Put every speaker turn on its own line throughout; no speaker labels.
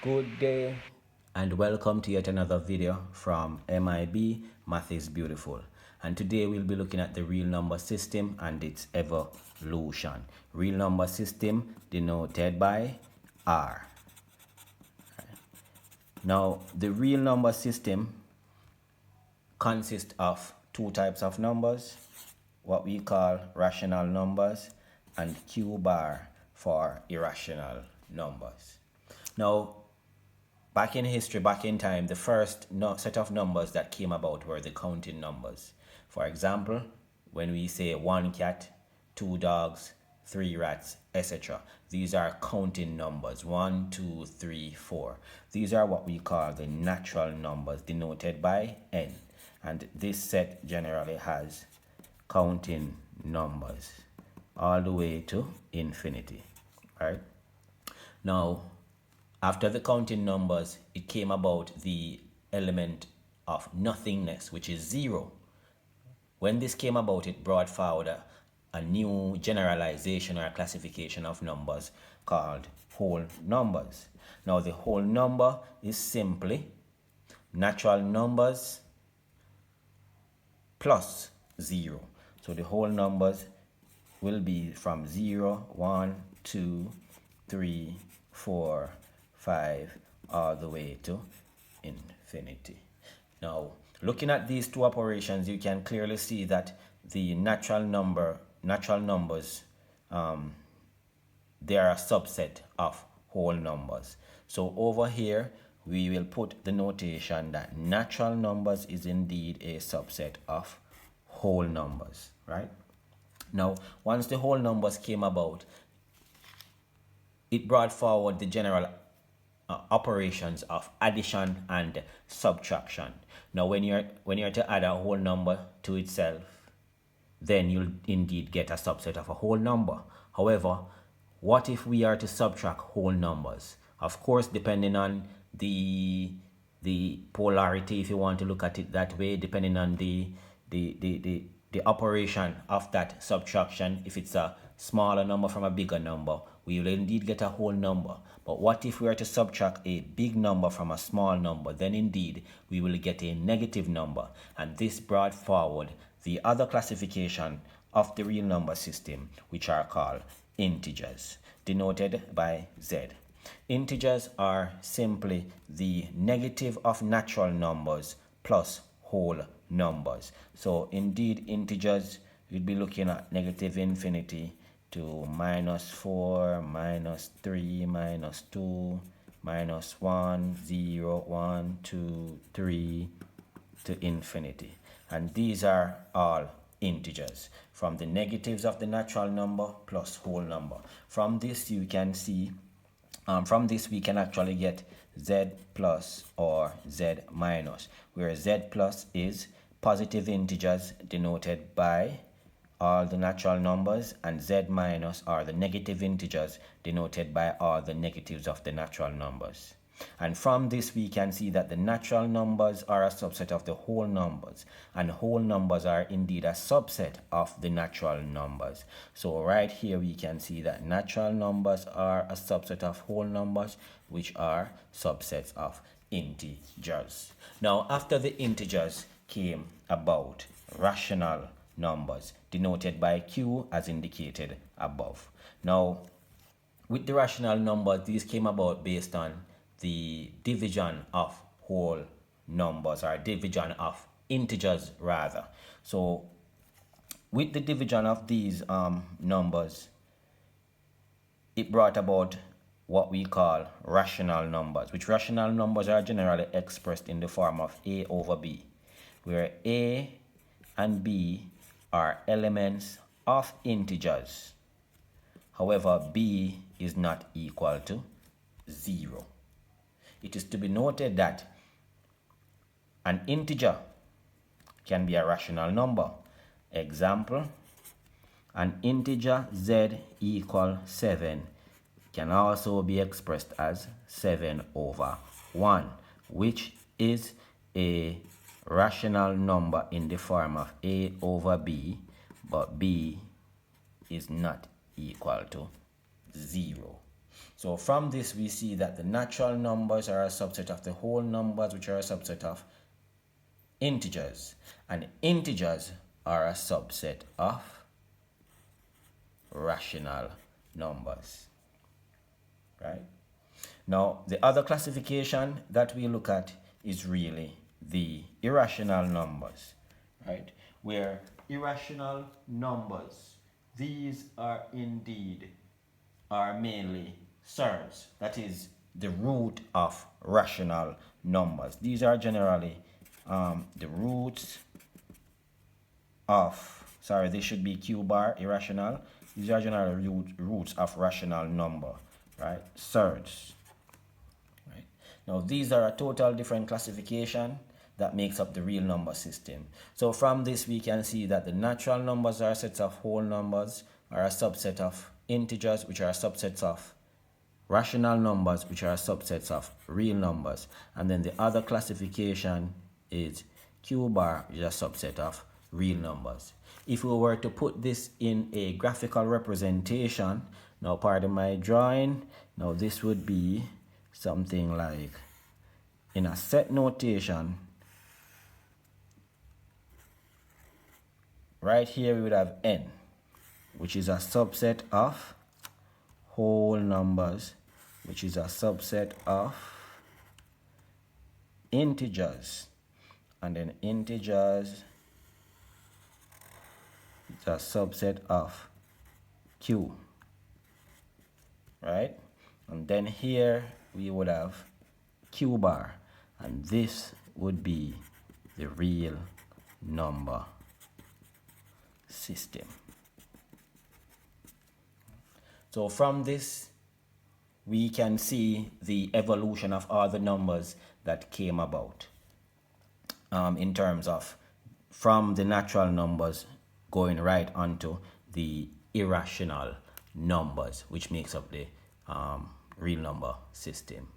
Good day and welcome to yet another video from M.I.B. Math is Beautiful. And today we'll be looking at the real number system and its evolution. Real number system denoted by R. Now, the real number system consists of two types of numbers, what we call rational numbers and Q bar for irrational numbers. Now, back in history, back in time, the first set of numbers that came about were the counting numbers. For example, when we say one cat, two dogs, three rats, etc. These are counting numbers, 1, 2, 3, 4. These are what we call the natural numbers denoted by N. And this set generally has counting numbers all the way to infinity, right? Now, after the counting numbers, it came about the element of nothingness, which is 0. When this came about, it brought forward a new generalization or a classification of numbers called whole numbers. Now, the whole number is simply natural numbers plus 0. So the whole numbers will be from 0, 1, 2, 3, 4, 5, all the way to infinity. Now, looking at these two operations, you can clearly see that the natural numbers, they are a subset of whole numbers. So over here, we will put the notation that natural numbers is indeed a subset of whole numbers, right? Now, once the whole numbers came about, it brought forward the general operations of addition and subtraction. Now, when you're to add a whole number to itself, then you'll indeed get a subset of a whole number. However, what if we are to subtract whole numbers? Of course, depending on the polarity, if you want to look at it that way, depending on the operation of that subtraction, if it's a smaller number from a bigger number, we will indeed get a whole number. But what if we are to subtract a big number from a small number? Then indeed we will get a negative number. And this brought forward the other classification of the real number system, which are called integers, denoted by Z. Integers are simply the negative of natural numbers plus whole numbers. So indeed integers, you'd be looking at negative infinity to -4, -3, -2, -1, 0, 1, 2, 3 to infinity. And these are all integers from the negatives of the natural number plus whole number. From this you can see, from this we can actually get Z plus or Z minus, where Z plus is positive integers denoted by all the natural numbers, and Z minus are the negative integers denoted by all the negatives of the natural numbers. And from this we can see that the natural numbers are a subset of the whole numbers, and whole numbers are indeed a subset of the natural numbers. So right here we can see that natural numbers are a subset of whole numbers, which are subsets of integers. Now, after the integers came about rational numbers, denoted by Q as indicated above. Now, with the rational numbers, these came about based on the division of whole numbers, or division of integers rather. So with the division of these numbers, it brought about what we call rational numbers, which rational numbers are generally expressed in the form of A over B, where A and B are elements of integers. However, B is not equal to 0. It is to be noted that an integer can be a rational number. Example, an integer Z equal 7 can also be expressed as 7 over 1, which is a rational number in the form of A over B, but B is not equal to 0. So from this, we see that the natural numbers are a subset of the whole numbers, which are a subset of integers. And integers are a subset of rational numbers. Right? Now, the other classification that we look at is really the irrational numbers. Right? Where irrational numbers, these are mainly surds, that is the root of rational numbers. These are generally the roots of, sorry, this should be q bar, irrational. These are generally roots of rational number, right? Surds. Right? Now these are a total different classification that makes up the real number system. So from this we can see that the natural numbers are sets of whole numbers, are a subset of integers, which are subsets of rational numbers, which are subsets of real numbers. And then the other classification is q bar, which is a subset of real numbers. If we were to put this in a graphical representation, now pardon my drawing, now this would be something like, in a set notation, right here we would have n, which is a subset of whole numbers, which is a subset of integers, and then integers is a subset of q, right? And then here we would have q bar, and this would be the real number system. So from this we can see the evolution of all the numbers that came about in terms of from the natural numbers going right onto the irrational numbers, which makes up the real number system.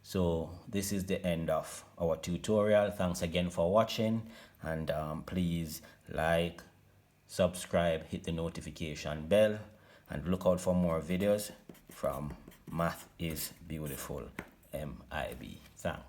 So this is the end of our tutorial. Thanks again for watching, and please like, subscribe, hit the notification bell, and look out for more videos from Math is Beautiful, M.I.B. Thanks.